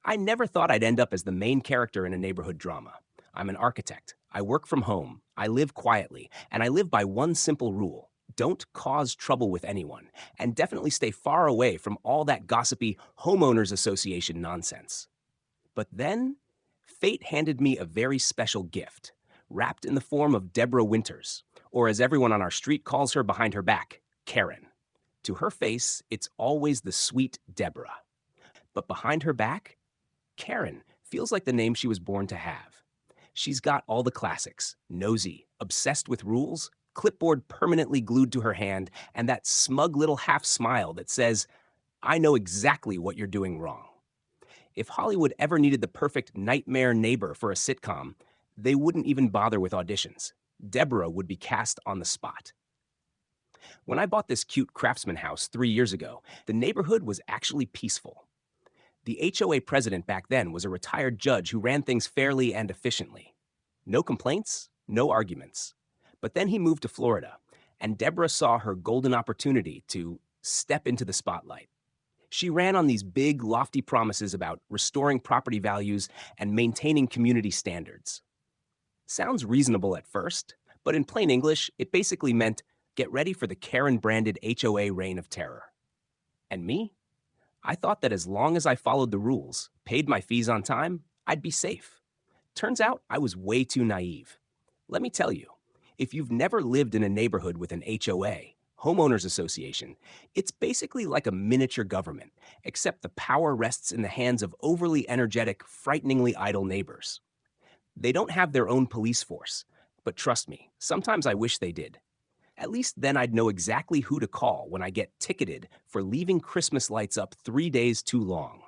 I never thought I'd end up as the main character in a neighborhood drama. I'm an architect. I work from home. I live quietly. And I live by one simple rule: don't cause trouble with anyone. And definitely stay far away from all that gossipy homeowners association nonsense. But then, fate handed me a very special gift, wrapped in the form of Deborah Winters, or as everyone on our street calls her behind her back, Karen. To her face, it's always the sweet Deborah. But behind her back, Karen feels like the name she was born to have. She's got all the classics: nosy, obsessed with rules, clipboard permanently glued to her hand, and that smug little half smile that says, I know exactly what you're doing wrong. If Hollywood ever needed the perfect nightmare neighbor for a sitcom, they wouldn't even bother with auditions. Deborah would be cast on the spot. When I bought this cute craftsman house 3 years ago, the neighborhood was actually peaceful. The HOA president back then was a retired judge who ran things fairly and efficiently. No complaints, no arguments. But then he moved to Florida, and Deborah saw her golden opportunity to step into the spotlight. She ran on these big, lofty promises about restoring property values and maintaining community standards. Sounds reasonable at first, but in plain English, it basically meant get ready for the Karen-branded HOA reign of terror. And me? I thought that as long as I followed the rules, paid my fees on time, I'd be safe. Turns out I was way too naive. Let me tell you, if you've never lived in a neighborhood with an HOA, homeowners association, it's basically like a miniature government, except the power rests in the hands of overly energetic, frighteningly idle neighbors. They don't have their own police force, but trust me, sometimes I wish they did. At least then I'd know exactly who to call when I get ticketed for leaving Christmas lights up 3 days too long.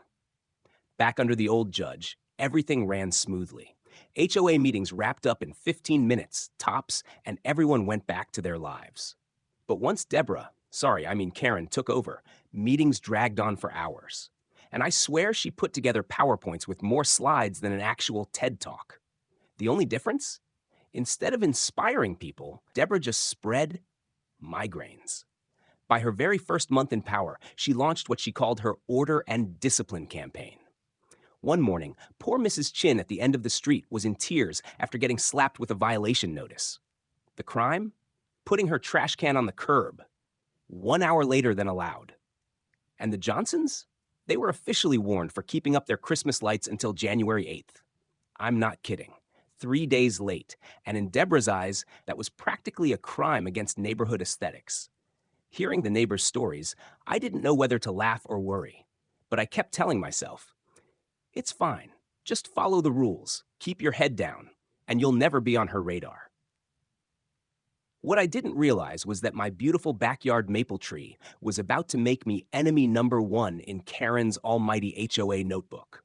Back under the old judge, everything ran smoothly. HOA meetings wrapped up in 15 minutes, tops, and everyone went back to their lives. But once Karen took over, meetings dragged on for hours. And I swear she put together PowerPoints with more slides than an actual TED Talk. The only difference? Instead of inspiring people, Deborah just spread migraines. By her very first month in power, she launched what she called her Order and Discipline campaign. One morning, poor Mrs. Chin at the end of the street was in tears after getting slapped with a violation notice. The crime? Putting her trash can on the curb, 1 hour later than allowed. And the Johnsons? They were officially warned for keeping up their Christmas lights until January 8th. I'm not kidding. 3 days late, and in Deborah's eyes, that was practically a crime against neighborhood aesthetics. Hearing the neighbors' stories, I didn't know whether to laugh or worry, but I kept telling myself, it's fine, just follow the rules, keep your head down, and you'll never be on her radar. What I didn't realize was that my beautiful backyard maple tree was about to make me enemy number one in Karen's almighty HOA notebook.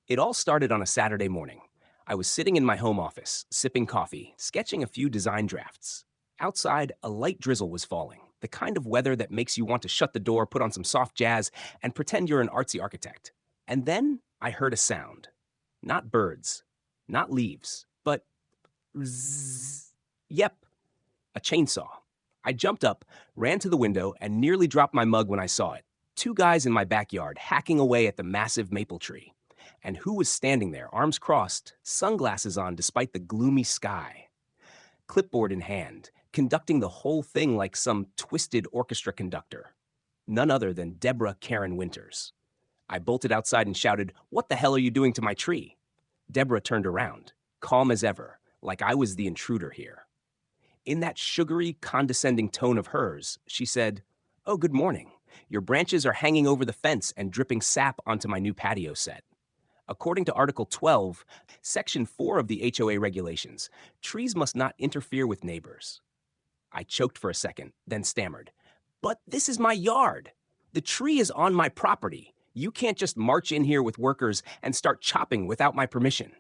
It all started on a Saturday morning. I was sitting in my home office, sipping coffee, sketching a few design drafts. Outside, a light drizzle was falling, the kind of weather that makes you want to shut the door, put on some soft jazz, and pretend you're an artsy architect. And then I heard a sound. Not birds, not leaves, but zzz. Yep, a chainsaw. I jumped up, ran to the window, and nearly dropped my mug when I saw it. 2 guys in my backyard hacking away at the massive maple tree. And who was standing there, arms crossed, sunglasses on despite the gloomy sky? Clipboard in hand, conducting the whole thing like some twisted orchestra conductor. None other than Deborah Karen Winters. I bolted outside and shouted, "What the hell are you doing to my tree?" Deborah turned around, calm as ever, like I was the intruder here. In that sugary, condescending tone of hers, she said, "Oh, good morning. Your branches are hanging over the fence and dripping sap onto my new patio set. According to Article 12, Section 4 of the HOA regulations, trees must not interfere with neighbors." I choked for a second, then stammered, "But this is my yard. The tree is on my property. You can't just march in here with workers and start chopping without my permission."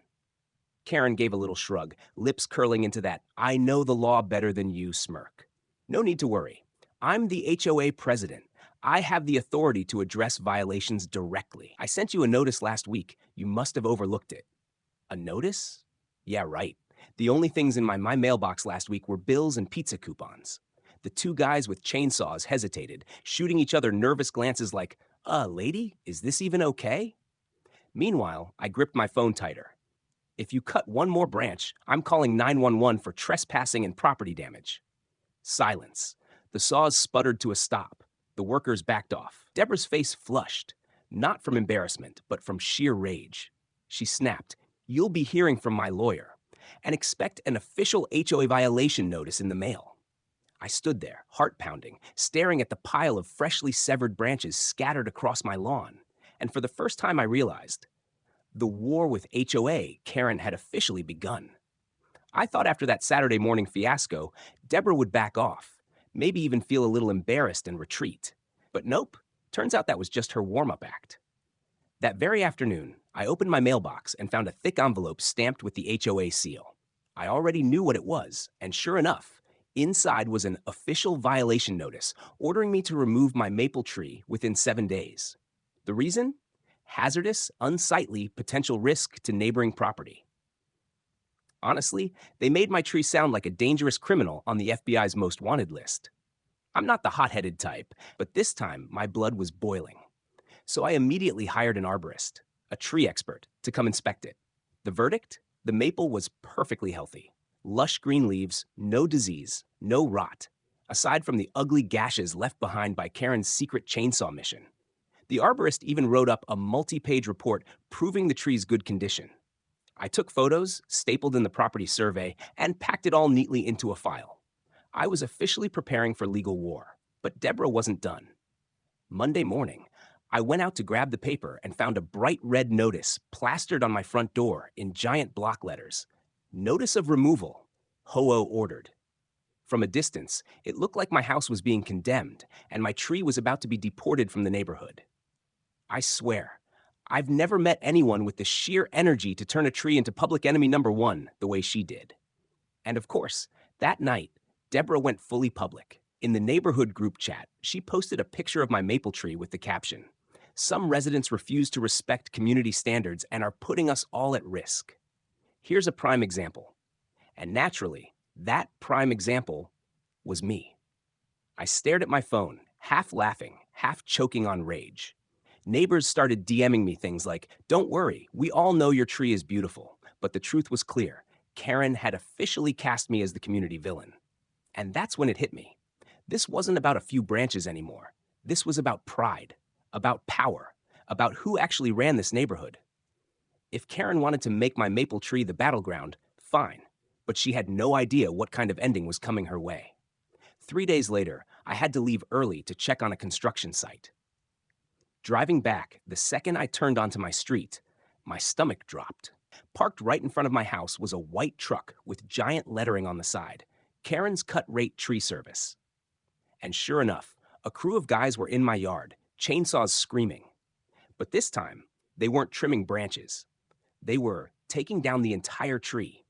Karen gave a little shrug, lips curling into that "I know the law better than you" smirk. "No need to worry. I'm the HOA president. I have the authority to address violations directly. I sent you a notice last week. You must have overlooked it." A notice? Yeah, right. The only things in my mailbox last week were bills and pizza coupons. The 2 guys with chainsaws hesitated, shooting each other nervous glances like, lady, is this even okay?" Meanwhile, I gripped my phone tighter. If you cut one more branch, I'm calling 911 for trespassing and property damage. Silence. The saws sputtered to a stop. The workers backed off. Deborah's face flushed, not from embarrassment, but from sheer rage. She snapped, "You'll be hearing from my lawyer, and expect an official HOA violation notice in the mail." I stood there, heart pounding, staring at the pile of freshly severed branches scattered across my lawn. And for the first time, I realized the war with HOA Karen had officially begun. I thought after that Saturday morning fiasco, Deborah would back off, maybe even feel a little embarrassed and retreat. But nope, turns out that was just her warm up act. That very afternoon, I opened my mailbox and found a thick envelope stamped with the HOA seal. I already knew what it was, and sure enough, inside was an official violation notice ordering me to remove my maple tree within 7 days. The reason? Hazardous, unsightly, potential risk to neighboring property. Honestly, they made my tree sound like a dangerous criminal on the FBI's most wanted list. I'm not the hot-headed type, but this time my blood was boiling. So I immediately hired an arborist, a tree expert, to come inspect it. The verdict? The maple was perfectly healthy. Lush green leaves, no disease, no rot, aside from the ugly gashes left behind by Karen's secret chainsaw mission. The arborist even wrote up a multi-page report proving the tree's good condition. I took photos, stapled in the property survey, and packed it all neatly into a file. I was officially preparing for legal war, but Deborah wasn't done. Monday morning, I went out to grab the paper and found a bright red notice plastered on my front door in giant block letters. Notice of removal, HOA ordered. From a distance, it looked like my house was being condemned and my tree was about to be deported from the neighborhood. I swear, I've never met anyone with the sheer energy to turn a tree into public enemy number one the way she did. And of course, that night, Deborah went fully public. In the neighborhood group chat, she posted a picture of my maple tree with the caption, "Some residents refuse to respect community standards and are putting us all at risk." Here's a prime example. And naturally, that prime example was me. I stared at my phone, half laughing, half choking on rage. Neighbors started DMing me things like, "Don't worry, we all know your tree is beautiful." But the truth was clear. Karen had officially cast me as the community villain. And that's when it hit me. This wasn't about a few branches anymore. This was about pride, about power, about who actually ran this neighborhood. If Karen wanted to make my maple tree the battleground, fine. But she had no idea what kind of ending was coming her way. 3 days later, I had to leave early to check on a construction site. Driving back, the second I turned onto my street, my stomach dropped. Parked right in front of my house was a white truck with giant lettering on the side, Karen's Cut Rate Tree Service. And sure enough, a crew of guys were in my yard, chainsaws screaming. But this time, they weren't trimming branches. They were taking down the entire tree.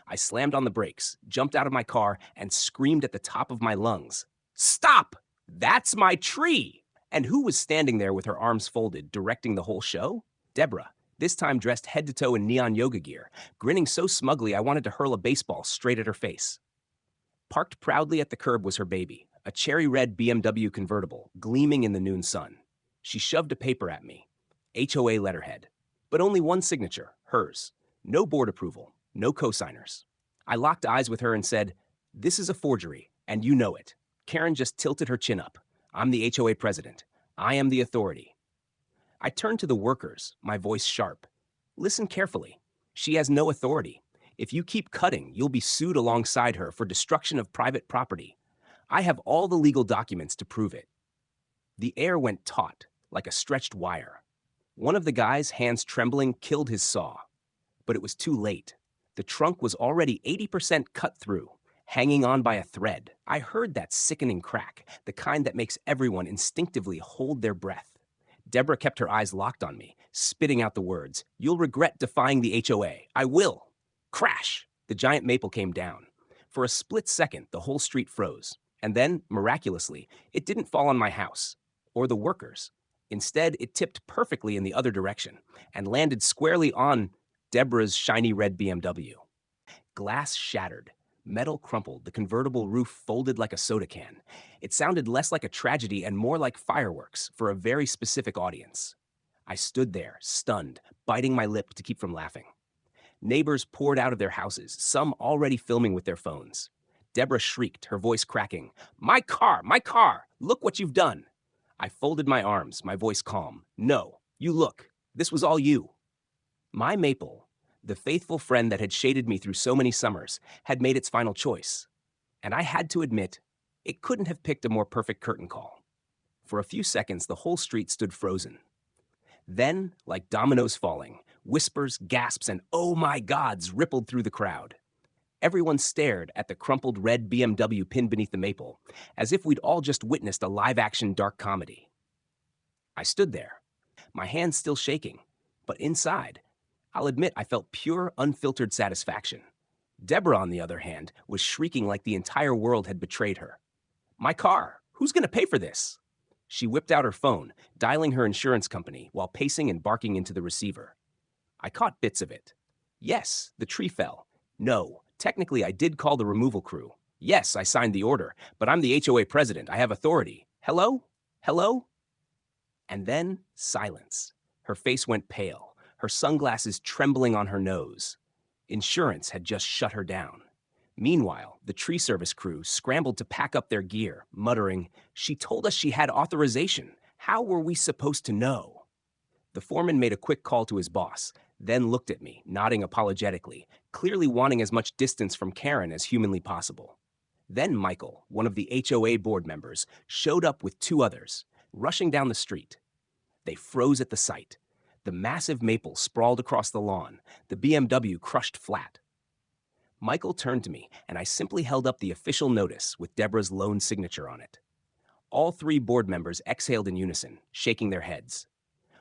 I slammed on the brakes, jumped out of my car, and screamed at the top of my lungs, "Stop! That's my tree!" And who was standing there with her arms folded, directing the whole show? Deborah, this time dressed head to toe in neon yoga gear, grinning so smugly I wanted to hurl a baseball straight at her face. Parked proudly at the curb was her baby, a cherry red BMW convertible, gleaming in the noon sun. She shoved a paper at me, HOA letterhead, but only one signature, hers. No board approval, no co-signers. I locked eyes with her and said, "This is a forgery, and you know it." Karen just tilted her chin up. "I'm the HOA president. I am the authority." I turned to the workers, my voice sharp. "Listen carefully. She has no authority. If you keep cutting, you'll be sued alongside her for destruction of private property. I have all the legal documents to prove it." The air went taut, like a stretched wire. One of the guys, hands trembling, killed his saw. But it was too late. The trunk was already 80% cut through, hanging on by a thread. I heard that sickening crack, the kind that makes everyone instinctively hold their breath. Deborah kept her eyes locked on me, spitting out the words, "You'll regret defying the HOA. I will." Crash! The giant maple came down. For a split second, the whole street froze. And then, miraculously, it didn't fall on my house or the workers. Instead, it tipped perfectly in the other direction and landed squarely on Deborah's shiny red BMW. Glass shattered. Metal crumpled, the convertible roof folded like a soda can. It sounded less like a tragedy and more like fireworks for a very specific audience. I stood there, stunned, biting my lip to keep from laughing. Neighbors poured out of their houses, some already filming with their phones. Deborah shrieked, her voice cracking, "My car! My car! Look what you've done!" I folded my arms, my voice calm. "No, you look. This was all you." My maple, the faithful friend that had shaded me through so many summers, had made its final choice. And I had to admit, it couldn't have picked a more perfect curtain call. For a few seconds, the whole street stood frozen. Then, like dominoes falling, whispers, gasps, and "oh my gods" rippled through the crowd. Everyone stared at the crumpled red BMW pinned beneath the maple, as if we'd all just witnessed a live-action dark comedy. I stood there, my hands still shaking, but inside, I'll admit I felt pure, unfiltered satisfaction. Deborah, on the other hand, was shrieking like the entire world had betrayed her. "My car! Who's going to pay for this?" She whipped out her phone, dialing her insurance company while pacing and barking into the receiver. I caught bits of it. Yes, the tree fell. No, technically I did call the removal crew. Yes, I signed the order, but I'm the HOA president. I have authority. Hello? Hello? And then silence. Her face went pale, her sunglasses trembling on her nose. Insurance had just shut her down. Meanwhile, the tree service crew scrambled to pack up their gear, muttering, "She told us she had authorization. How were we supposed to know?" The foreman made a quick call to his boss, then looked at me, nodding apologetically, clearly wanting as much distance from Karen as humanly possible. Then Michael, one of the HOA board members, showed up with two others, rushing down the street. They froze at the sight. The massive maple sprawled across the lawn, the BMW crushed flat. Michael turned to me, and I simply held up the official notice with Deborah's lone signature on it. All three board members exhaled in unison, shaking their heads.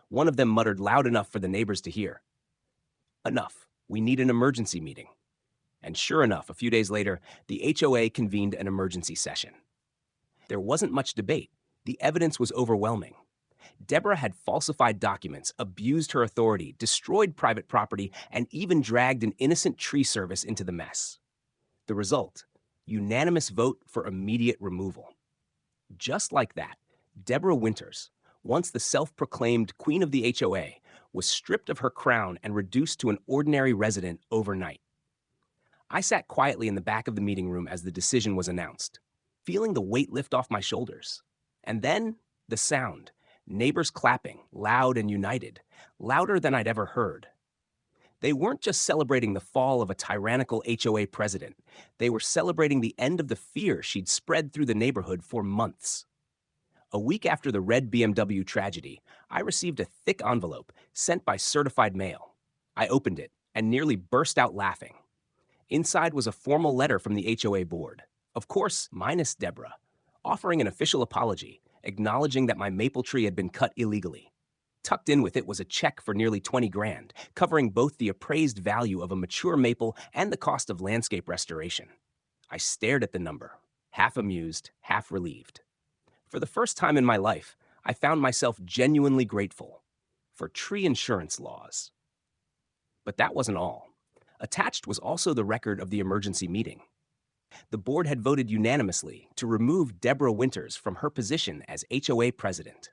One of them muttered loud enough for the neighbors to hear, "Enough. We need an emergency meeting." And sure enough, a few days later, the HOA convened an emergency session. There wasn't much debate. The evidence was overwhelming. Deborah had falsified documents, abused her authority, destroyed private property, and even dragged an innocent tree service into the mess. The result: unanimous vote for immediate removal. Just like that, Deborah Winters, once the self-proclaimed queen of the HOA, was stripped of her crown and reduced to an ordinary resident overnight. I sat quietly in the back of the meeting room as the decision was announced, feeling the weight lift off my shoulders. And then, the sound. Neighbors clapping, loud and united, louder than I'd ever heard. They weren't just celebrating the fall of a tyrannical HOA president. They were celebrating the end of the fear she'd spread through the neighborhood for months. A week after the red BMW tragedy, I received a thick envelope sent by certified mail. I opened it and nearly burst out laughing. Inside was a formal letter from the HOA board, of course, minus Deborah, offering an official apology, acknowledging that my maple tree had been cut illegally. Tucked in with it was a check for nearly 20 grand, covering both the appraised value of a mature maple and the cost of landscape restoration. I stared at the number, half amused, half relieved. For the first time in my life, I found myself genuinely grateful for tree insurance laws. But that wasn't all. Attached was also the record of the emergency meeting. The board had voted unanimously to remove Deborah Winters from her position as HOA president.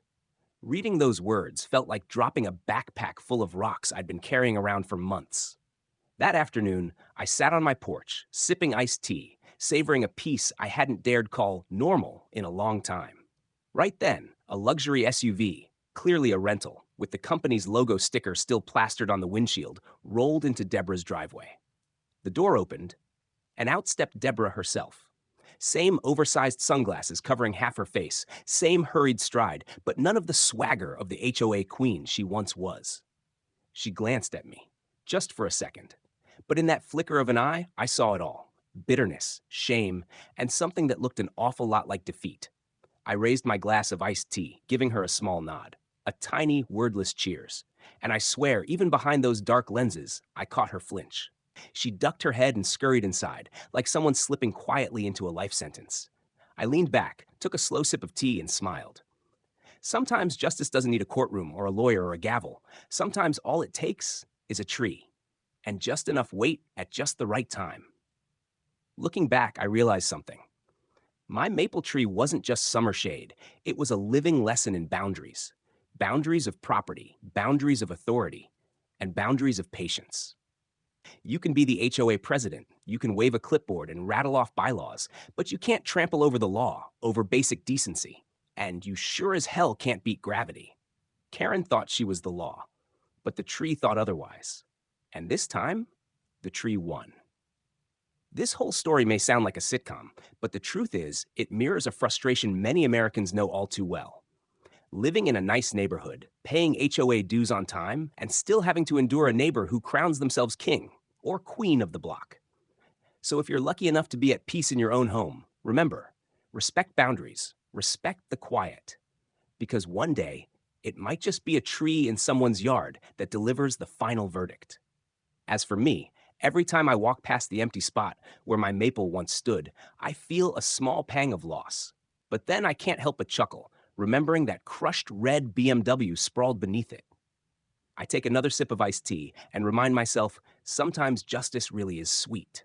Reading those words felt like dropping a backpack full of rocks I'd been carrying around for months. That afternoon, I sat on my porch, sipping iced tea, savoring a peace I hadn't dared call normal in a long time. Right then, a luxury SUV, clearly a rental, with the company's logo sticker still plastered on the windshield, rolled into Deborah's driveway. The door opened, and out stepped Deborah herself. Same oversized sunglasses covering half her face, same hurried stride, but none of the swagger of the HOA queen she once was. She glanced at me, just for a second. But in that flicker of an eye, I saw it all. Bitterness, shame, and something that looked an awful lot like defeat. I raised my glass of iced tea, giving her a small nod. A tiny, wordless cheers. And I swear, even behind those dark lenses, I caught her flinch. She ducked her head and scurried inside, like someone slipping quietly into a life sentence. I leaned back, took a slow sip of tea, and smiled. Sometimes justice doesn't need a courtroom or a lawyer or a gavel. Sometimes all it takes is a tree, and just enough weight at just the right time. Looking back, I realized something. My maple tree wasn't just summer shade. It was a living lesson in boundaries. boundaries of property, boundaries of authority, and boundaries of patience. You can be the HOA president, you can wave a clipboard and rattle off bylaws, but you can't trample over the law, over basic decency. And you sure as hell can't beat gravity. Karen thought she was the law, but the tree thought otherwise. And this time, the tree won. This whole story may sound like a sitcom, but the truth is, it mirrors a frustration many Americans know all too well. Living in a nice neighborhood, paying HOA dues on time, and still having to endure a neighbor who crowns themselves king or queen of the block. So if you're lucky enough to be at peace in your own home, remember, respect boundaries, respect the quiet, because one day it might just be a tree in someone's yard that delivers the final verdict. As for me, every time I walk past the empty spot where my maple once stood, I feel a small pang of loss. But then I can't help but chuckle, remembering that crushed red BMW sprawled beneath it. I take another sip of iced tea and remind myself sometimes justice really is sweet.